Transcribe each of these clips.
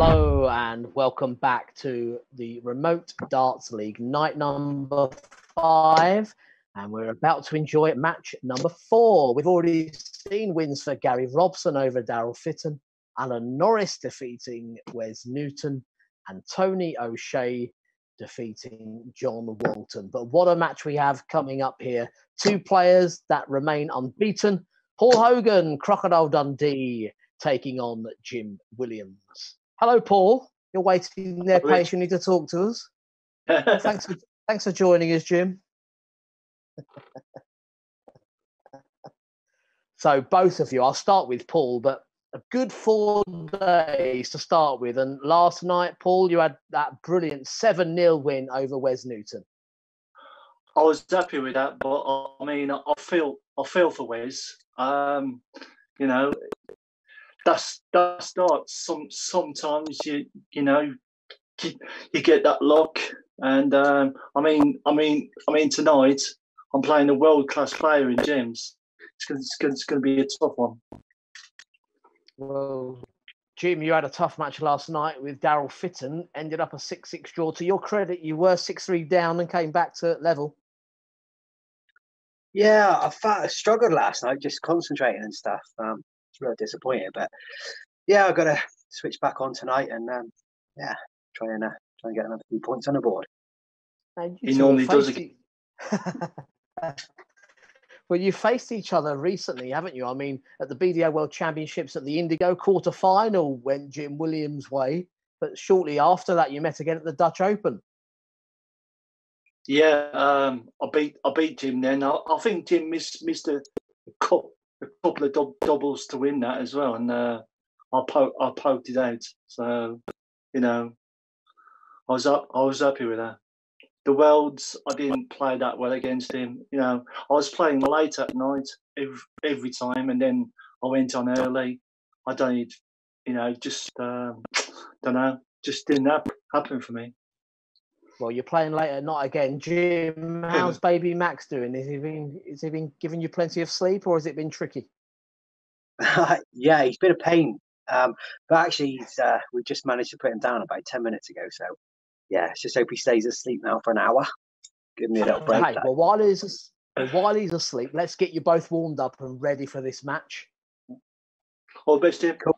Hello and welcome back to the Remote Darts League, night number 5. And we're about to enjoy match number 4. We've already seen wins for Gary Robson over Daryl Fitton, Alan Norris defeating Wes Newton, and Tony O'Shea defeating John Walton. But what a match we have coming up here. 2 players that remain unbeaten. Paul Hogan, Crocodile Dundee, taking on Jim Williams. Hello, Paul. You're waiting there patiently to talk to us. Thanks for joining us, Jim. So both of you, I'll start with Paul, but a good 4 days to start with. And last night, Paul, you had that brilliant 7-0 win over Wes Newton. I was happy with that, but I mean, I feel for Wes. You know, that's not sometimes you get that luck, and I mean tonight I'm playing a world-class player in James. It's going to be a tough one. Well, Jim, you had a tough match last night with Daryl Fitton. Ended up a 6-6 draw. To your credit, you were 6-3 down and came back to level. Yeah, I struggled last night, just concentrating and stuff. It's real disappointing, but yeah, I've got to switch back on tonight and try and get another few points on the board. He normally does it. Well, you faced each other recently, haven't you? I mean, at the BDO World Championships at the Indigo quarter-final went Jim Williams' way, but shortly after that, you met again at the Dutch Open. Yeah, I beat Jim then. I think Jim missed a couple of doubles to win that as well, and I poked it out. So, I was happy with that. The Worlds, I didn't play that well against him. I was playing late at night every time, and then I went on early. I don't know, just didn't happen for me. Well, you're playing late at night again. Jim, how's baby Max doing? Has he been giving you plenty of sleep, or has it been tricky? Yeah, he's been a pain. But actually, we just managed to put him down about 10 minutes ago. So, yeah, let's just hope he stays asleep now for an hour. Give me a little break. Hey, well, while he's asleep, let's get you both warmed up and ready for this match. All the best, Jim. Cool.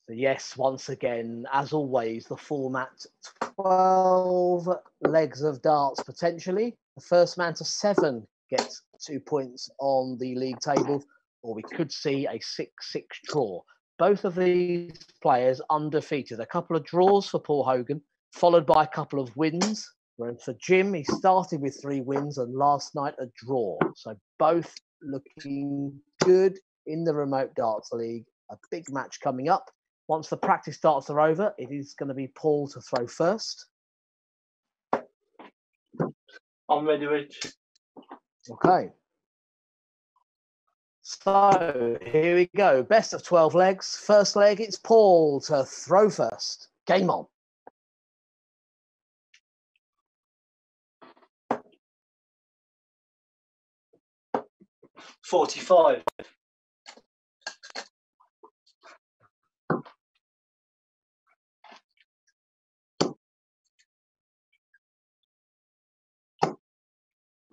So yes, once again, as always, the format, 12 legs of darts potentially. The first man to 7 gets 2 points on the league table, or we could see a 6-6 draw. Both of these players undefeated. A couple of draws for Paul Hogan, followed by a couple of wins. Whereas for Jim, he started with 3 wins and last night a draw. So both looking good in the Remote Darts League. A big match coming up. Once the practice darts are over, it is going to be Paul to throw first. I'm ready, Rich. Okay. So here we go. Best of 12 legs. First leg, it's Paul to throw first. Game on. $45.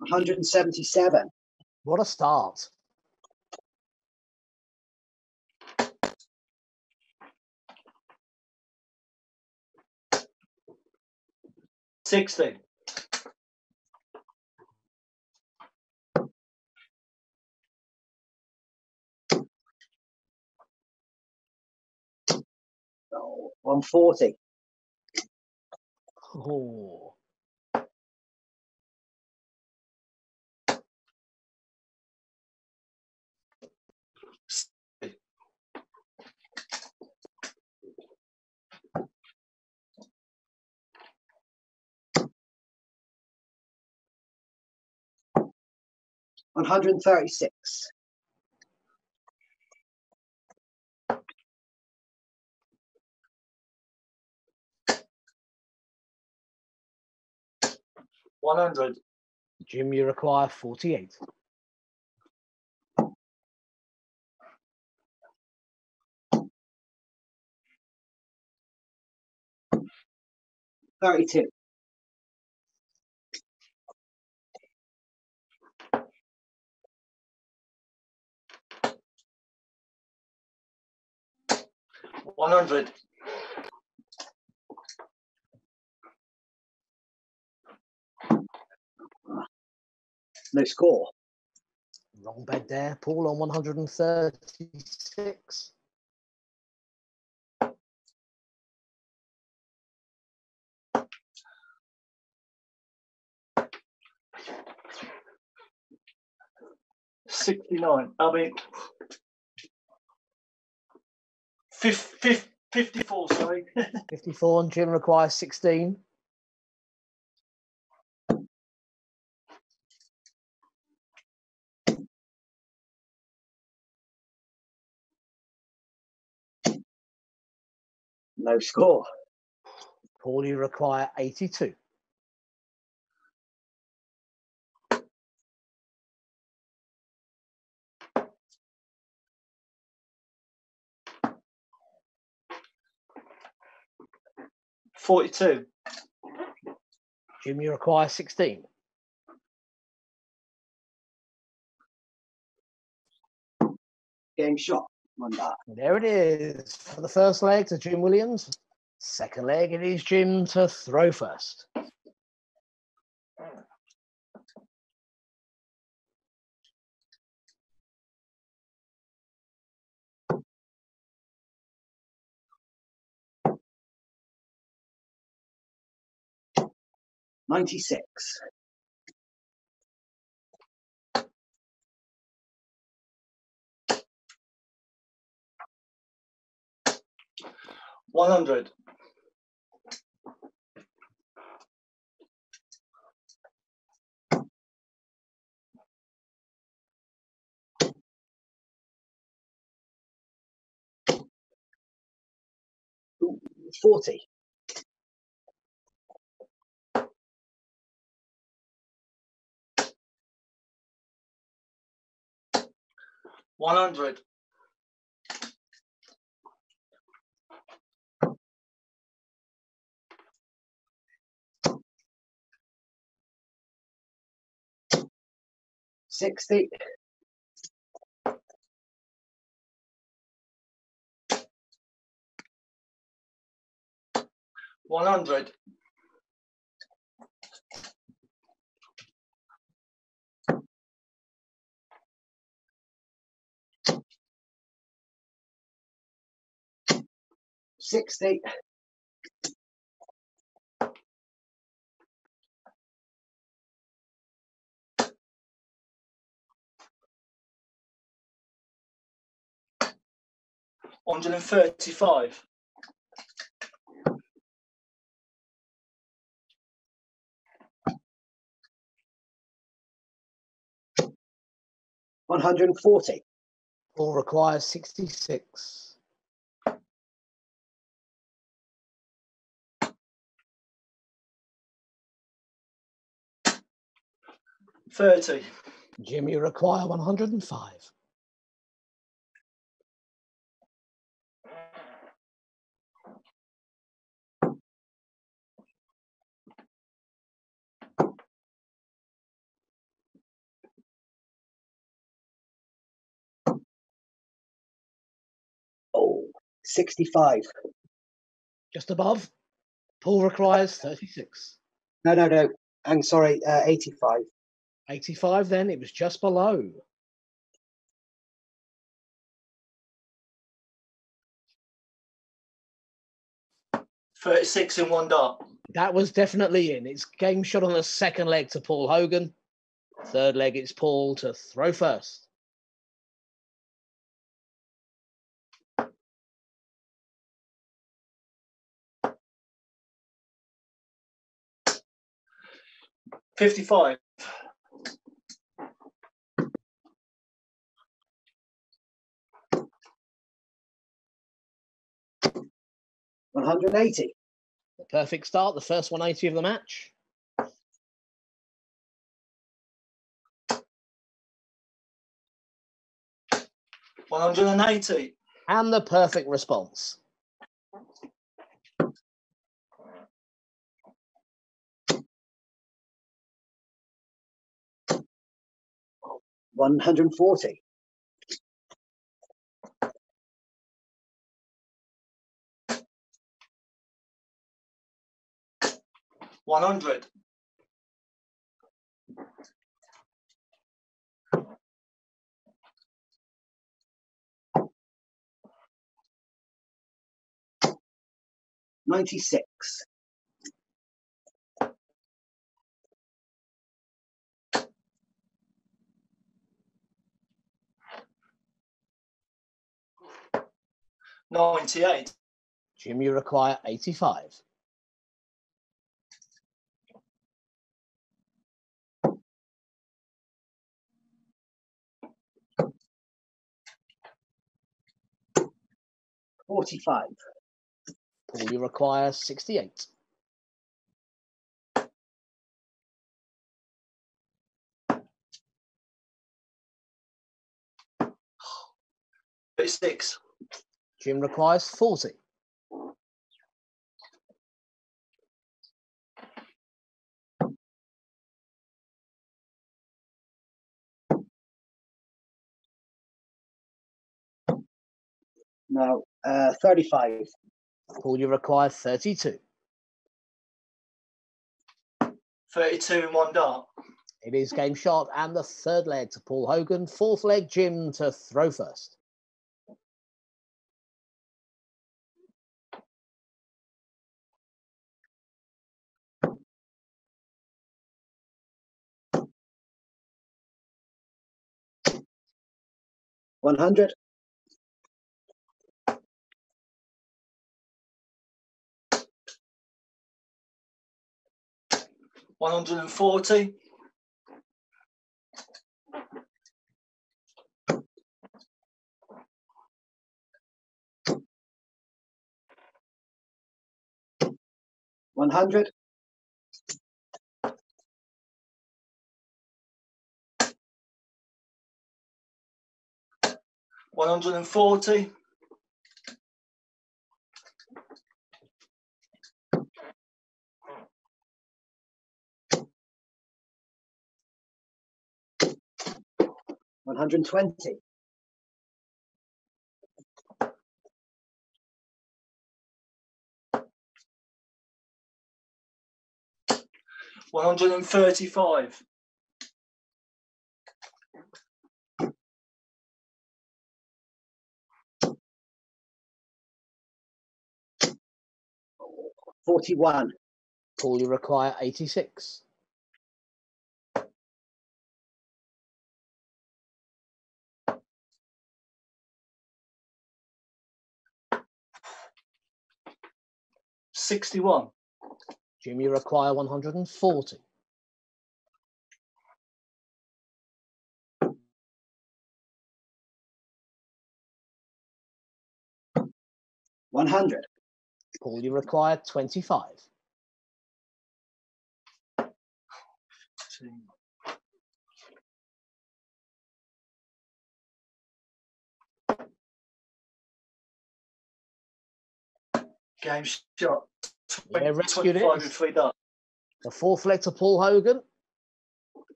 177. What a start. $60. 140. Oh. $136. 100. Jim, you require 48. 32. $100. No score. Wrong bed there. Paul on 136. $69. I mean, 54, sorry. 54 and Jim requires 16. No score. Paul, you require 82. $42. Jim, you require 16. Game shot. On that. There it is for the first leg to Jim Williams. Second leg, it is Jim to throw first. $96. $100. Ooh, 40. $100. $60. $100. $60. $135. $140. Paul requires 66. $30. Jim, you require 105. Oh, 65. Just above. Paul requires 36. No. I'm sorry, 85. 85 then, it was just below. $36 in one dart. That was definitely in. It's game shot on the second leg to Paul Hogan. Third leg, it's Paul to throw first. $55. $180. The perfect start, the first 180 of the match. $180. And the perfect response. 140. 100. 96. 98. Jim, you require 85. 45. Paul, you require 68. 36. Jim requires 40. 35. Paul, you require 32. 32 in one dart. It is game shot and the third leg to Paul Hogan. Fourth leg, Jim to throw first. $100. 140. 100. 140. 120. 135. 41. Paul, you require 86. 61. Jim, you require 140. 100. Paul, you require 25. 15. Game shot. Yeah, rescued 25 it. in 3 darts. The fourth leg to Paul Hogan.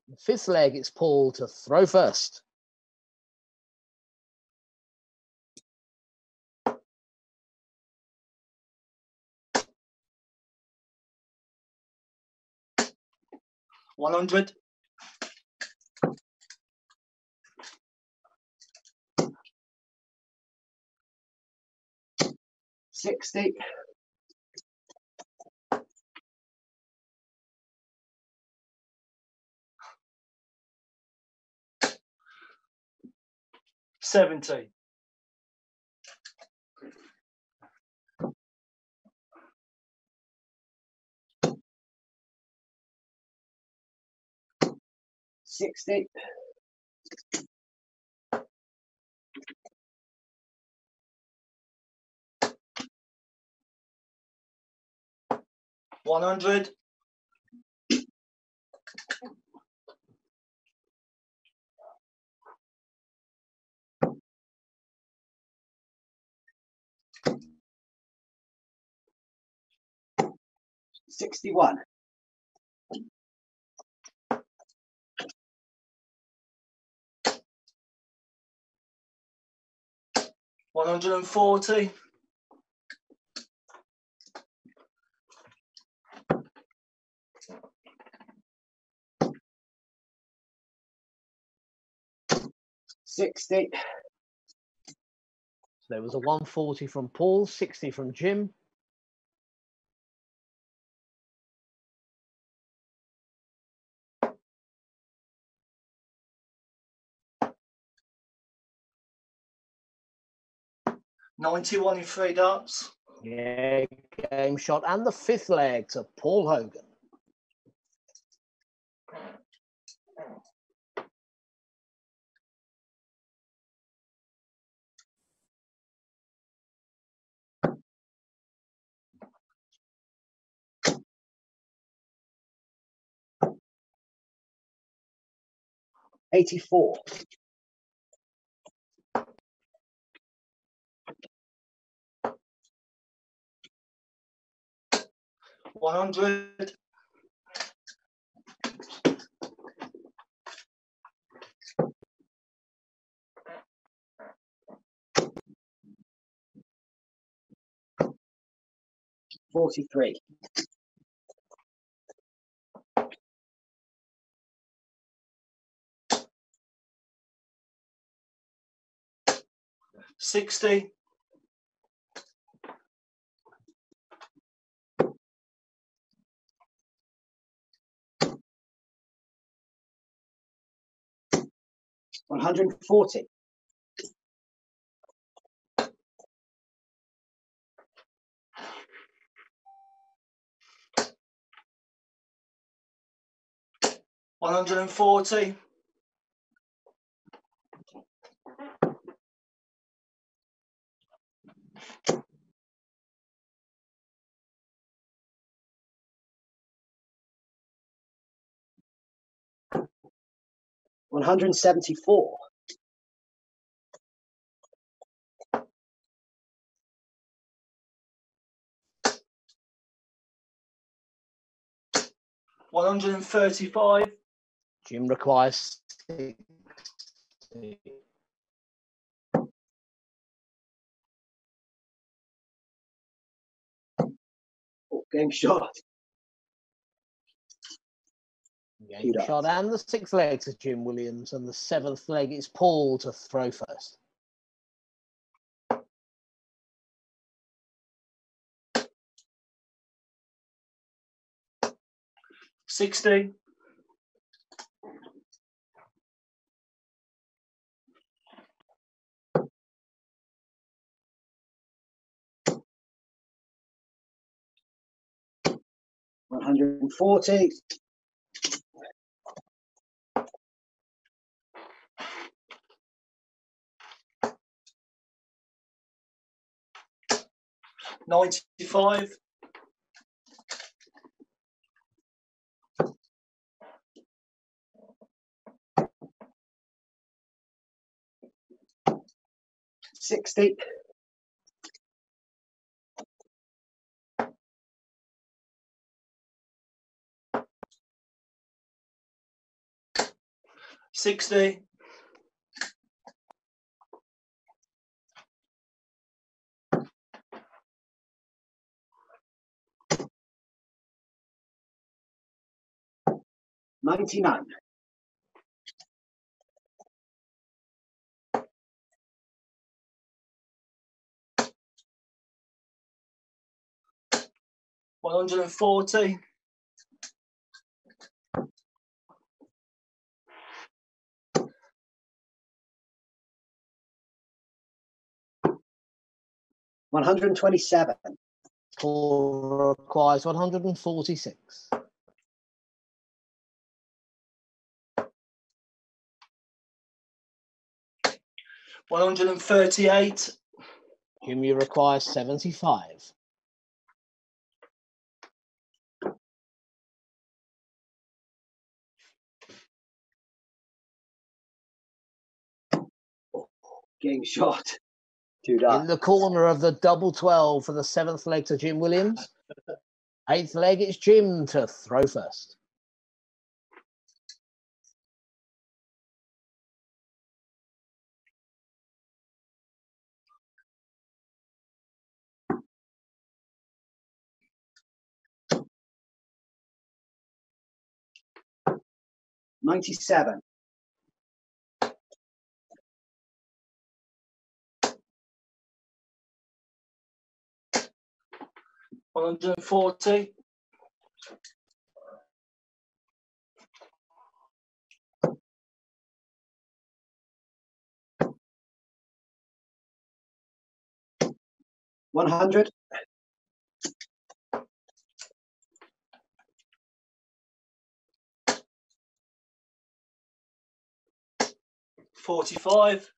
The fifth leg, it's Paul to throw first. $100. 60. 70. 60. 100. 61. 140. 60. So there was a 140 from Paul, 60 from Jim. $91 in 3 darts. Yeah, game shot. And the 5th leg to Paul Hogan. $84. 100. 43. 60. 140. 140. 174. 135. Jim requires 60. Game shot. Game shot. And the 6th leg to Jim Williams. And the 7th leg is Paul to throw first. 60. 140. 95. 60. 60. 99. 140. 127. Paul requires 146. 138. Jimmy requires 75. 'Game shot. 2 In darts. the corner of the double 12 for the 7th leg to Jim Williams. 8th leg, it's Jim to throw first. 97. 140. 100. 45.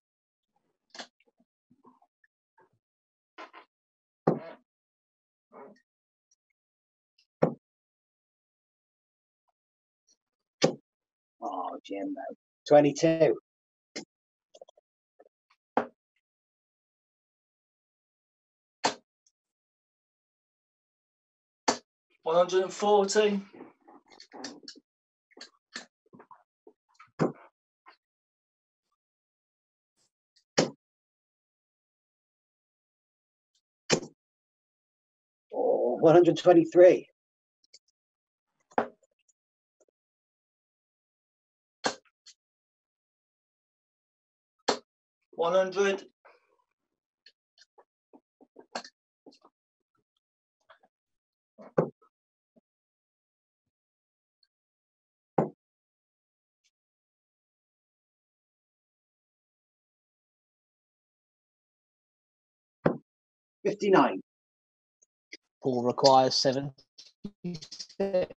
22. 140. 123. 100. 59. Paul requires 76.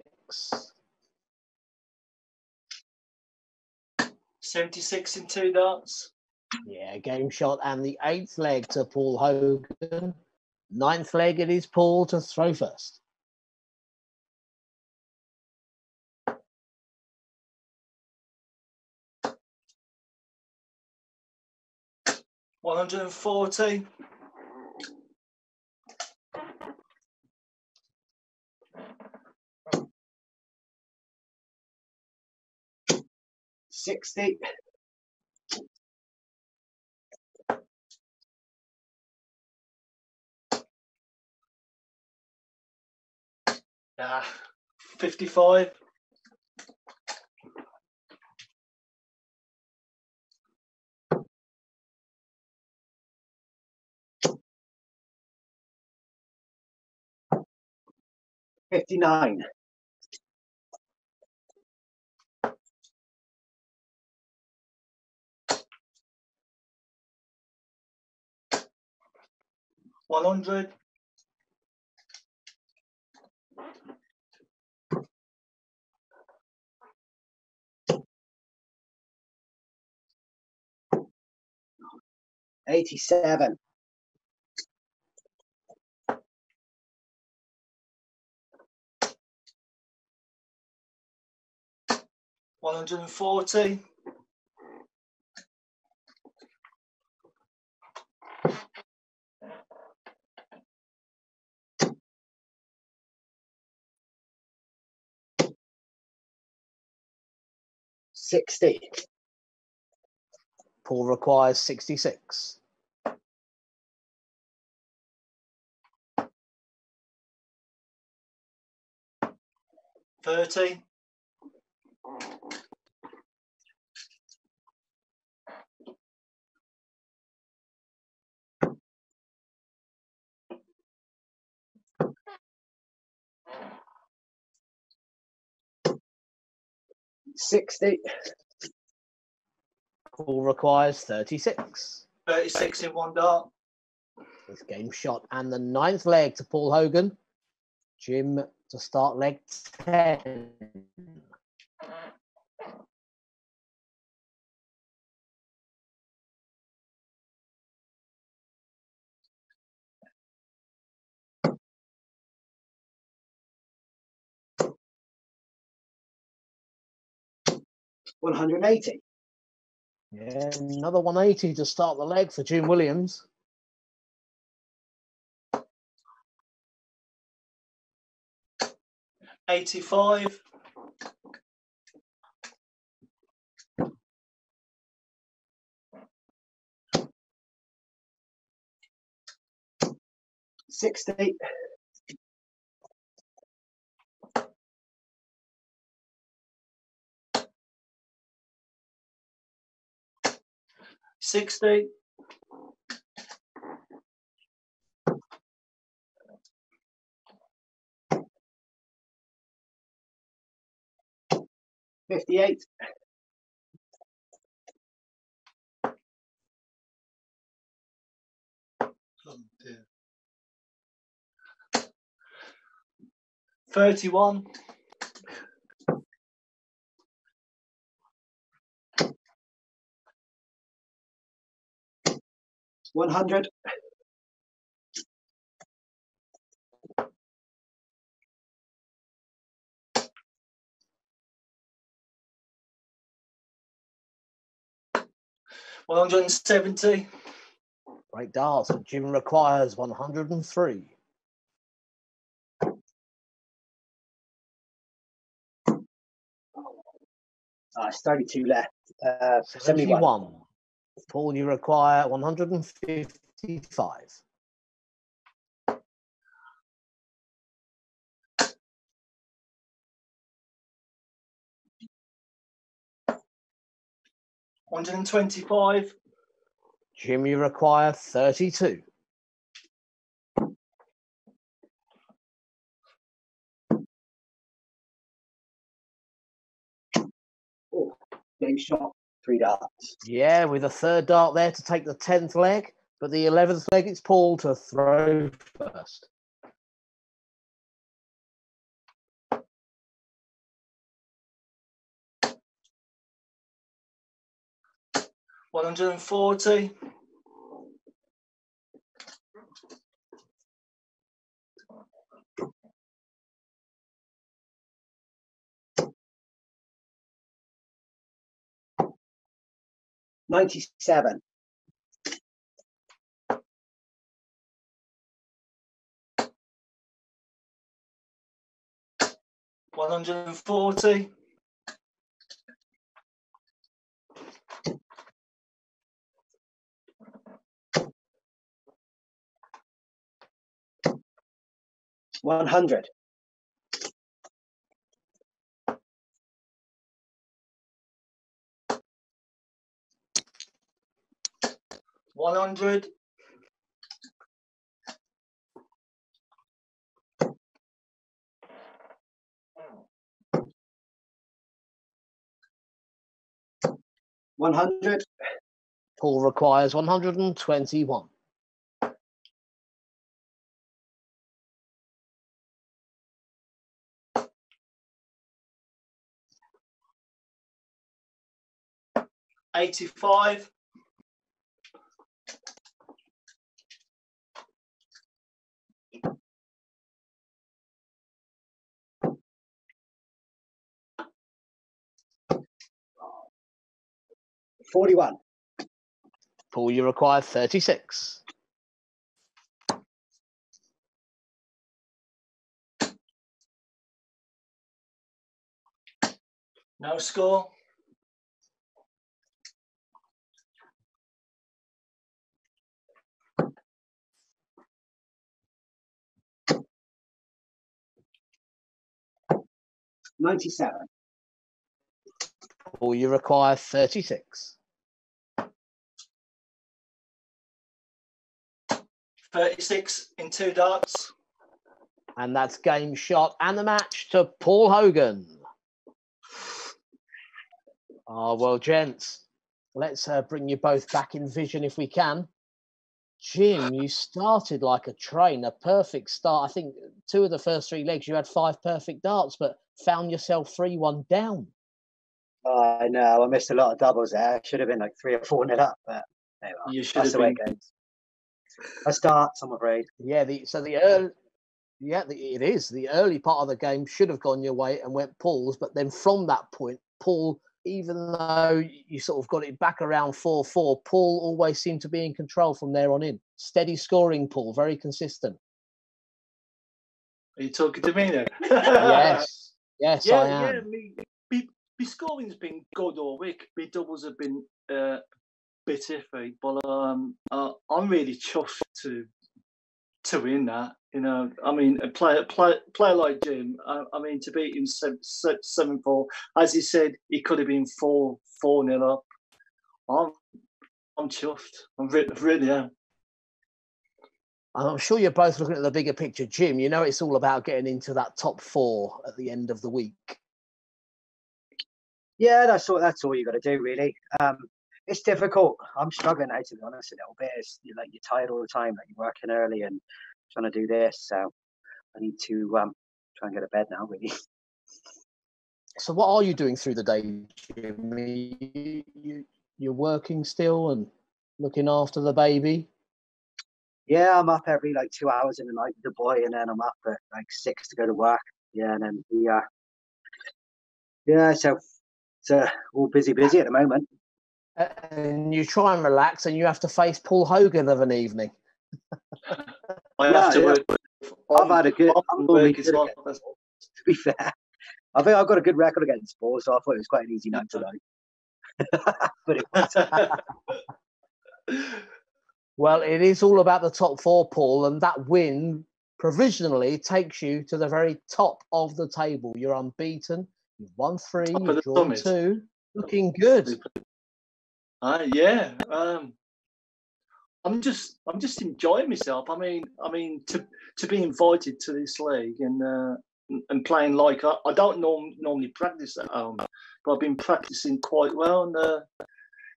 76 in 2 darts. Yeah, game shot and the 8th leg to Paul Hogan. 9th leg, it is Paul to throw first. $140. 60. 55. 59. 100. 87. 140. 60. Paul requires 66. 30. 60. Paul requires 36. 36 in 1 dart. His game shot and the 9th leg to Paul Hogan. Jim to start leg 10. 180. Yeah, another 180 to start the leg for Jim Williams. 85. 60. 60. 58. 31. 100. 170. Great darts, but Jim requires 103. It's 32 left. 71. 71. Paul, you require 155. 125. Jim, you require 32. Oh, game shot. 3 darts. Yeah, with a third dart there to take the 10th leg, but the 11th leg, it's Paul to throw first. $140. 97. 140. 100. 100. 100. Paul requires 121. 85. 41. Paul, you require 36. No score. 97. Paul, you require 36. 36 in 2 darts. And that's game shot and the match to Paul Hogan. Oh, well, gents, let's bring you both back in vision if we can. Jim, you started like a train, a perfect start. I think 2 of the first 3 legs, you had 5 perfect darts, but found yourself 3-1 down. Oh, I know. I missed a lot of doubles there. Should have been like 3 or 4 nil up, but anyway, that's the way it goes. A start, I'm afraid. Yeah, it is. The early part of the game should have gone your way and went Paul's, but then from that point, Paul, even though you sort of got it back around 4-4, Paul always seemed to be in control from there on in. Steady scoring, Paul, very consistent. Are you talking to me now? Yes, I am. Yeah, my scoring's been good all week. My doubles have been a bit iffy, but I'm really chuffed to win that. You know, I mean, a player like Jim. I mean, to beat him 7-4, as he said, he could have been 4-0 up. I'm chuffed. I'm really am. I'm sure you're both looking at the bigger picture, Jim. You know, it's all about getting into that top 4 at the end of the week. Yeah, that's all you got to do, really. It's difficult. I'm struggling now, to be honest, a little bit. It's like you're tired all the time, like you're working early and trying to do this. So I need to try and get to bed now, really. So what are you doing through the day, Jim? You're working still and looking after the baby? Yeah, I'm up every like 2 hours in the night with the boy, and then I'm up at like 6 to go to work. Yeah, and then so it's all busy at the moment. And you try and relax, and you have to face Paul Hogan of an evening. I have to work. I've had a good. To be fair, I think I've got a good record against sports, so I thought it was quite an easy night tonight. But it wasn't. Well, it is all about the top 4, Paul, and that win provisionally takes you to the very top of the table. You're unbeaten. You've won 3, you've drawn 2. Looking good. Yeah. I'm just enjoying myself. I mean, to be invited to this league and playing like I don't normally practice at home, but I've been practicing quite well, and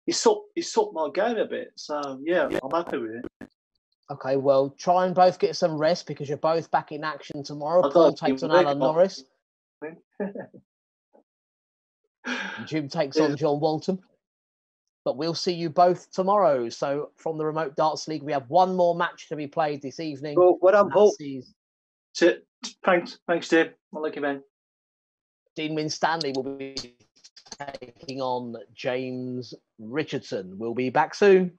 it's up my game a bit. So yeah, I'm happy with it. Okay, well, try and both get some rest because you're both back in action tomorrow. Paul takes on Alan Norris. Jim takes on John Walton. But we'll see you both tomorrow. So from the Remote Darts League, we have one more match to be played this evening. Well, what on, Paul? Thanks, Dave. I like you, man. Dean Winstanley will be taking on James Richardson. We'll be back soon.